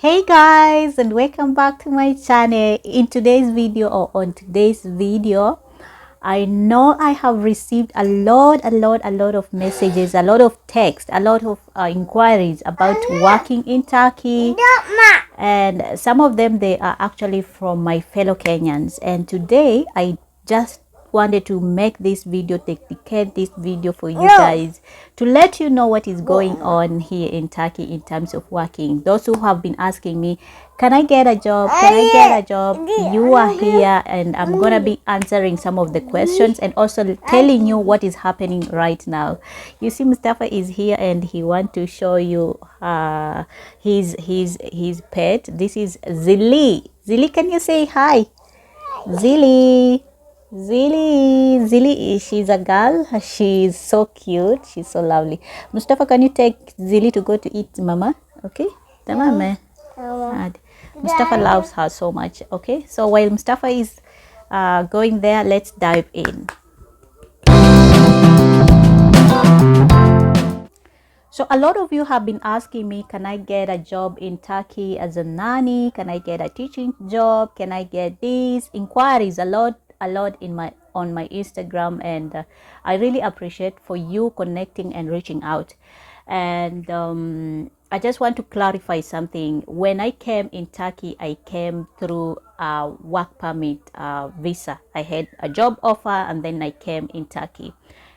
Hey guys, and welcome back to my channel. In today's video, or on today's video, I know I have received a lot of messages, a lot of text, a lot of inquiries about working in Turkey, and some of them, they are actually from my fellow Kenyans. And today I just wanted to make this video, dedicate this video for you guys, to let you know what is going on here in Turkey in terms of working. Those who have been asking me, can I get a job, can I get a job, you are here, and I'm gonna be answering some of the questions and also telling you what is happening right now. You see, Mustafa is here and he want to show you his pet. This is Zili. Zili, can you say hi? Zili. Zili, she's a girl. She's so cute. She's so lovely. Mustafa, can you take Zili to go to eat, Mama? Okay? Tamam, eh? Mustafa loves her so much. Okay? So while Mustafa is going there, let's dive in. So a lot of you have been asking me, can I get a job in Turkey as a nanny? Can I get a teaching job? Can I get these inquiries? A lot in on my Instagram, and I really appreciate for you connecting and reaching out. And I just want to clarify something. When I came in Turkey, I came through a work permit visa. I had a job offer and then I came in Turkey,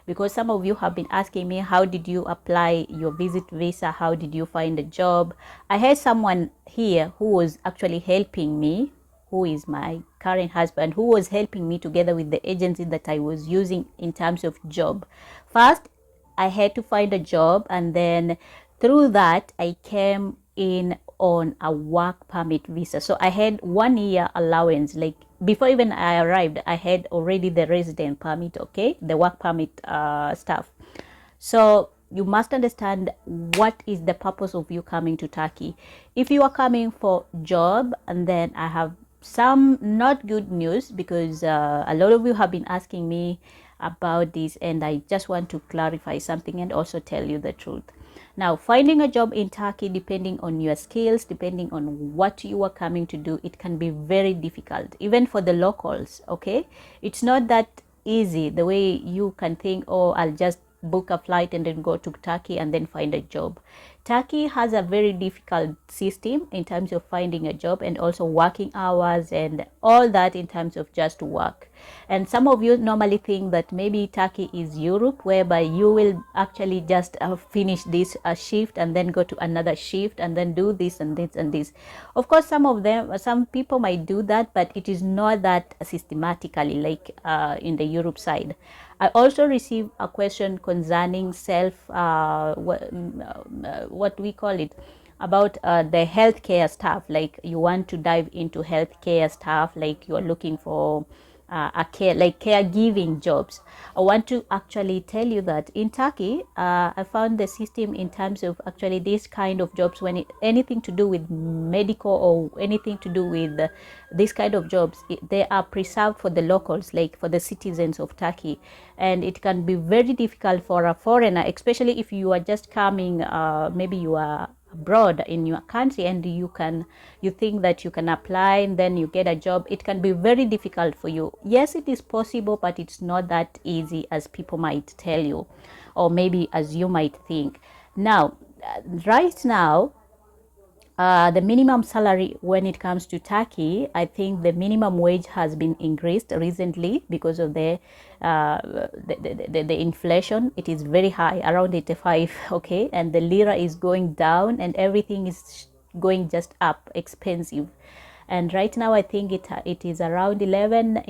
because some of you have been asking me, how did you apply your visit visa? How did you find a job? I had someone here who was actually helping me, who is my current husband, who was helping me together with the agency that I was using in terms of job. First, I had to find a job, and then through that, I came in on a work permit visa. So I had 1 year allowance. Like before even I arrived, I had already the resident permit, okay, the work permit stuff. So you must understand what is the purpose of you coming to Turkey. If you are coming for job, and then I have some not good news, because a lot of you have been asking me about this, and I just want to clarify something and also tell you the truth. Now, finding a job in Turkey, depending on your skills, depending on what you are coming to do, it can be very difficult, even for the locals, okay? It's not that easy the way you can think, oh, I'll just book a flight and then go to Turkey and then find a job. Turkey has a very difficult system in terms of finding a job, and also working hours and all that in terms of just work. And some of you normally think that maybe Turkey is Europe, whereby you will actually just finish this shift and then go to another shift and then do this and this and this. Of course, some people might do that, but it is not that systematically like in the Europe side. I also received a question concerning what we call it, about the healthcare stuff. Like you want to dive into healthcare stuff, like you are looking for caregiving jobs. I want to actually tell you that in Turkey, I found the system in terms of actually this kind of jobs, when anything to do with medical or anything to do with this kind of jobs, they are preserved for the locals, like for the citizens of Turkey. And it can be very difficult for a foreigner, especially if you are just coming, maybe you are abroad in your country, and you think that you can apply and then you get a job. It can be very difficult for you. Yes, it is possible, but it's not that easy as people might tell you, or maybe as you might think. Now, right now, the minimum salary when it comes to Turkey, I think the minimum wage has been increased recently because of the inflation. It is very high, around 85, okay, and the lira is going down, and everything is going just up, expensive. And right now, I think it is around 11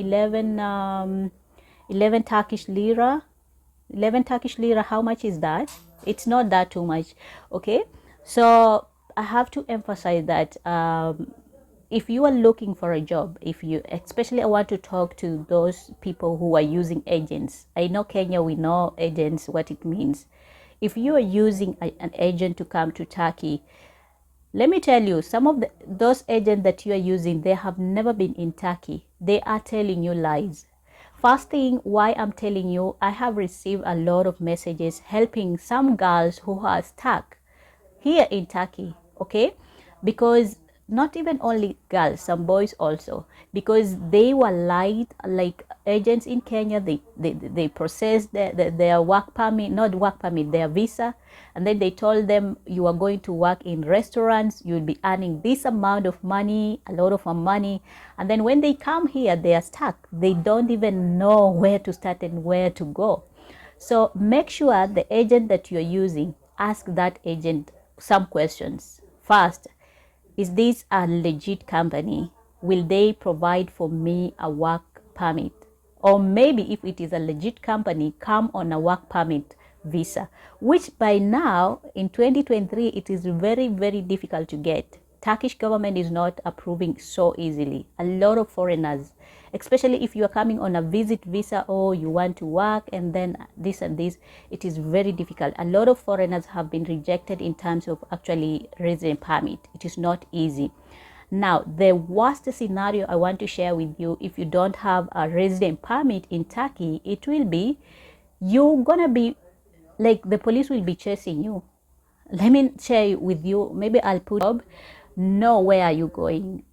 Turkish lira. 11 Turkish lira, how much is that? It's not that too much, okay? So I have to emphasize that if you are looking for a job, especially I want to talk to those people who are using agents. I know Kenya, we know agents, what it means. If you are using an agent to come to Turkey, let me tell you, some of those agents that you are using, they have never been in Turkey. They are telling you lies. First thing, why I'm telling you, I have received a lot of messages helping some girls who are stuck here in Turkey, okay? Because not even only girls, some boys also, because they were lied, like agents in Kenya. They processed their work permit, not work permit, their visa, and then they told them, you are going to work in restaurants, you'll be earning this amount of money, a lot of money. And then when they come here, they are stuck. They don't even know where to start and where to go. So make sure the agent that you're using, ask that agent some questions. First, is this a legit company? Will they provide for me a work permit? Or maybe if it is a legit company, come on a work permit visa, which by now in 2023, it is very, very difficult to get. Turkish government is not approving so easily. A lot of foreigners, especially if you are coming on a visit visa or you want to work and then this and this, it is very difficult. A lot of foreigners have been rejected in terms of actually resident permit. It is not easy. Now, the worst scenario I want to share with you, if you don't have a resident permit in Turkey, it will be you're gonna be like the police will be chasing you. Let me share with you. Maybe I'll put up. Know where are you going.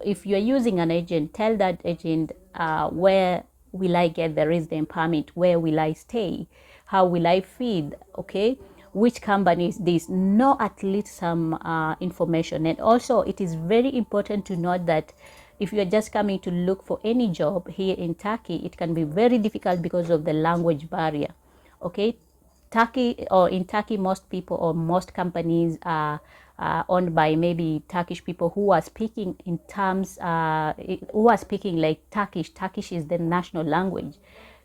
If you're using an agent, tell that agent where will I get the resident permit, where will I stay, how will I feed, okay, which company is this. Know at least some information. And also it is very important to note that if you are just coming to look for any job here in Turkey, it can be very difficult because of the language barrier. Okay, Turkey, or in Turkey, most people or most companies are owned by maybe Turkish people who are speaking in terms, who are speaking like Turkish. Turkish is the national language.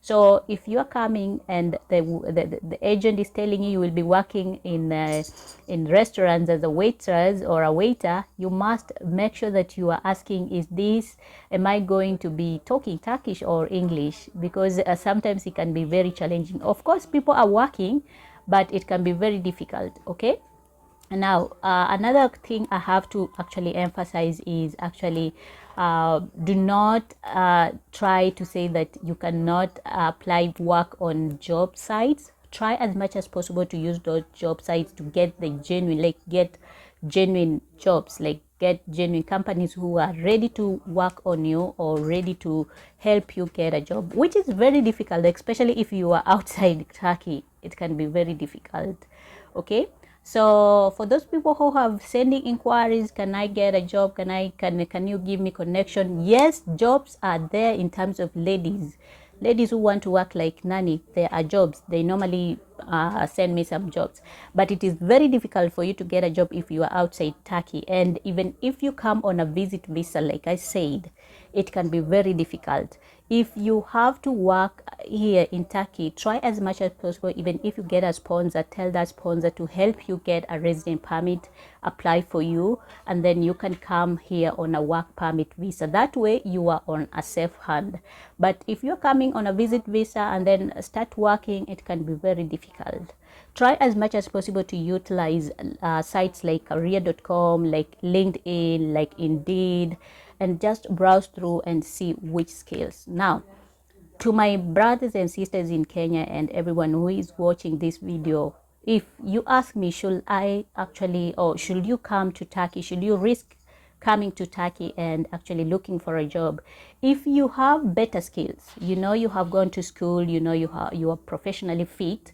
So if you are coming and the agent is telling you will be working in restaurants as a waitress or a waiter, you must make sure that you are asking, is this, am I going to be talking Turkish or English? Because sometimes it can be very challenging. Of course, people are working, but it can be very difficult, okay? Now, another thing I have to actually emphasize is actually do not try to say that you cannot apply work on job sites. Try as much as possible to use those job sites to get the genuine, like get genuine jobs, like get genuine companies who are ready to work on you or ready to help you get a job, which is very difficult, especially if you are outside Turkey. It can be very difficult, okay? So for those people who have sending inquiries, can I get a job? Can you give me connection? Yes, jobs are there in terms of ladies who want to work like nanny. There are jobs. They normally send me some jobs, but it is very difficult for you to get a job if you are outside Turkey. And even if you come on a visit visa, like I said, it can be very difficult. If you have to work here in Turkey, try as much as possible. Even if you get a sponsor, tell that sponsor to help you get a resident permit, apply for you, and then you can come here on a work permit visa. That way you are on a safe hand. But if you're coming on a visit visa and then start working, it can be very difficult. Try as much as possible to utilize sites like career.com, like LinkedIn, like Indeed, and just browse through and see which skills. Now, to my brothers and sisters in Kenya and everyone who is watching this video, if you ask me, should I actually, or should you come to Turkey, should you risk coming to Turkey and actually looking for a job? If you have better skills, you know you have gone to school, you know you are professionally fit,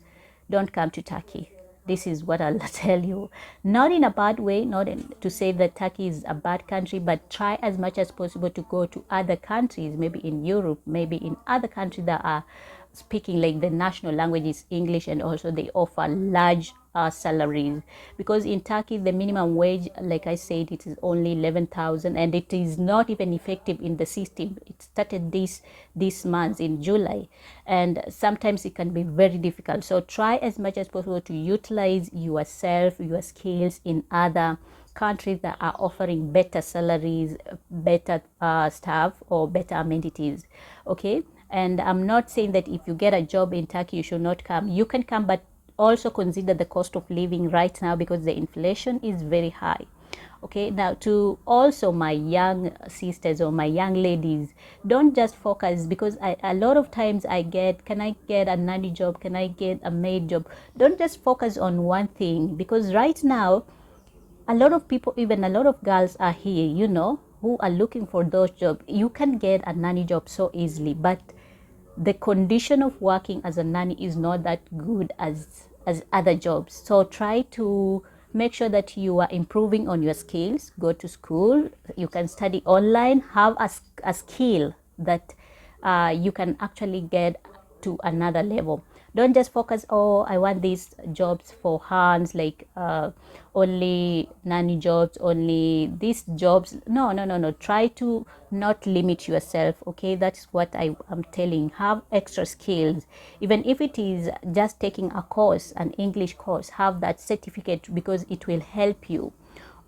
don't come to Turkey. This is what I'll tell you. Not in a bad way, to say that Turkey is a bad country, but try as much as possible to go to other countries, maybe in Europe, maybe in other countries that are speaking like the national language is English, and also they offer large salaries. Because in Turkey, the minimum wage, like I said, it is only 11,000, and it is not even effective in the system. It started this month in July, and sometimes it can be very difficult. So try as much as possible to utilize yourself, your skills in other countries that are offering better salaries, better staff, or better amenities, okay? And I'm not saying that if you get a job in Turkey, you should not come. You can come, but also consider the cost of living right now, because the inflation is very high. Okay, now to also my young sisters or my young ladies, don't just focus, because a lot of times I get, can I get a nanny job? Can I get a maid job? Don't just focus on one thing, because right now a lot of people, even a lot of girls are here, you know, who are looking for those jobs. You can get a nanny job so easily, but the condition of working as a nanny is not that good as other jobs. So try to make sure that you are improving on your skills. Go to school, you can study online, have a skill that you can actually get to another level. Don't just focus, oh, I want these jobs for hands, like only nanny jobs, only these jobs. No, no, no, no. Try to not limit yourself. Okay, that's what I am telling. Have extra skills, even if it is just taking a course, an English course. Have that certificate, because it will help you.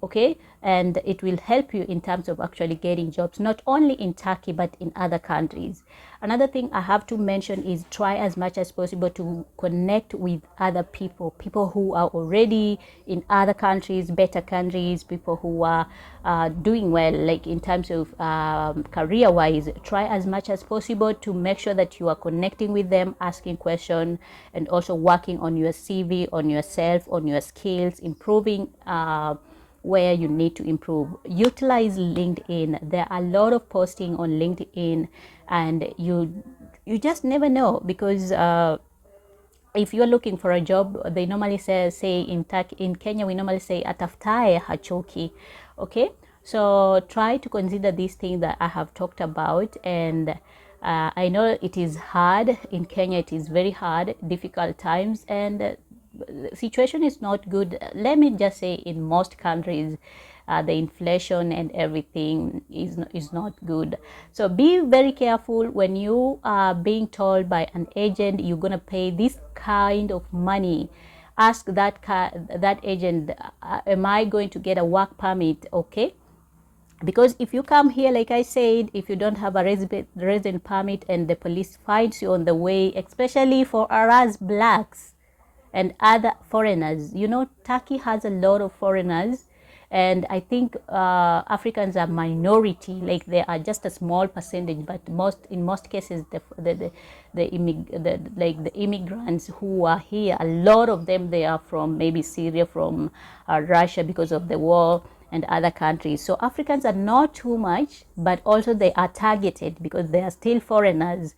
Okay, and it will help you in terms of actually getting jobs, not only in Turkey but in other countries. Another thing I have to mention is try as much as possible to connect with other people who are already in other countries, better countries, people who are doing well, like in terms of career wise. Try as much as possible to make sure that you are connecting with them, asking questions, and also working on your CV, on yourself, on your skills, improving where you need to improve. Utilize LinkedIn. There are a lot of posting on LinkedIn, and you just never know, because if you're looking for a job, they normally say in Kenya, we normally say atafutaye hachoki. Okay, so try to consider these things that I have talked about. And I know it is hard in Kenya. It is very hard, difficult times, and the situation is not good. Let me just say, in most countries, the inflation and everything is not good. So be very careful when you are being told by an agent you're gonna pay this kind of money. Ask that agent, am I going to get a work permit? Okay, because if you come here, like I said, if you don't have a resident permit and the police finds you on the way, especially for us blacks and other foreigners, you know, Turkey has a lot of foreigners, and I think Africans are minority. Like, they are just a small percentage, but in most cases, the immigrants who are here, a lot of them, they are from maybe Syria, from Russia, because of the war, and other countries. So Africans are not too much, but also they are targeted because they are still foreigners.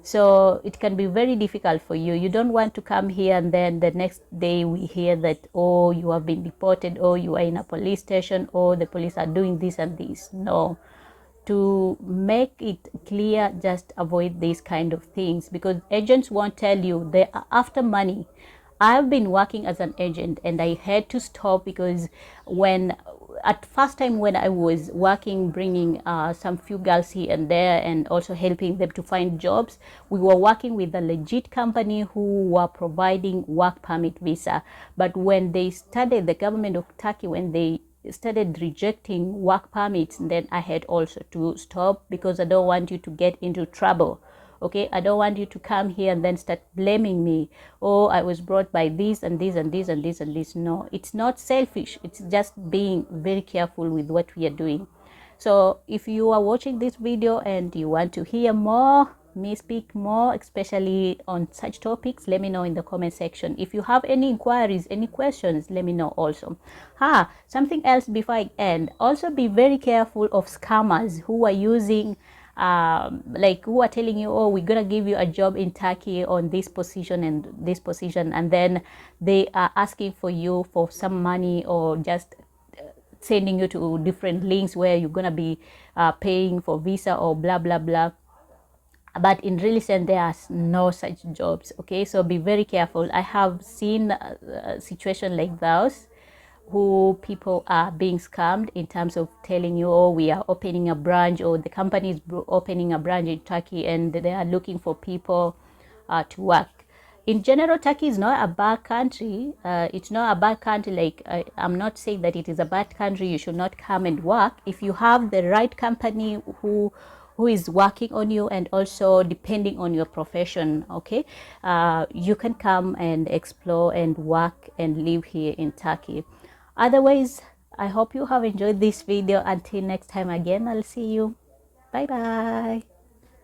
So it can be very difficult for you. You don't want to come here and then the next day we hear that, oh, you have been deported, or you are in a police station, or the police are doing this and this. No. To make it clear, just avoid these kind of things, because agents won't tell you. They are after money. I've been working as an agent, and I had to stop because at first time when I was working, bringing some few girls here and there, and also helping them to find jobs, we were working with a legit company who were providing work permit visa. But when they started, the government of Turkey, when they started rejecting work permits, then I had also to stop, because I don't want you to get into trouble. Okay, I don't want you to come here and then start blaming me. Oh, I was brought by this and this and this and this and this. No, it's not selfish. It's just being very careful with what we are doing. So if you are watching this video and you want to hear more, me speak more, especially on such topics, let me know in the comment section. If you have any inquiries, any questions, let me know also. Something else before I end. Also be very careful of scammers who are using who are telling you, oh, we're gonna give you a job in Turkey on this position and this position, and then they are asking for you for some money, or just sending you to different links where you're gonna be paying for visa or blah blah blah. But in real sense, there are no such jobs. Okay, so be very careful. I have seen a situation like those, who people are being scammed in terms of telling you, oh, we are opening a branch, or the company is opening a branch in Turkey, and they are looking for people to work. In general, Turkey is not a bad country. It's not a bad country. Like, I'm not saying that it is a bad country. You should not come and work. If you have the right company who is working on you, and also depending on your profession, okay, you can come and explore and work and live here in Turkey. Otherwise, I hope you have enjoyed this video. Until next time again, I'll see you. Bye bye.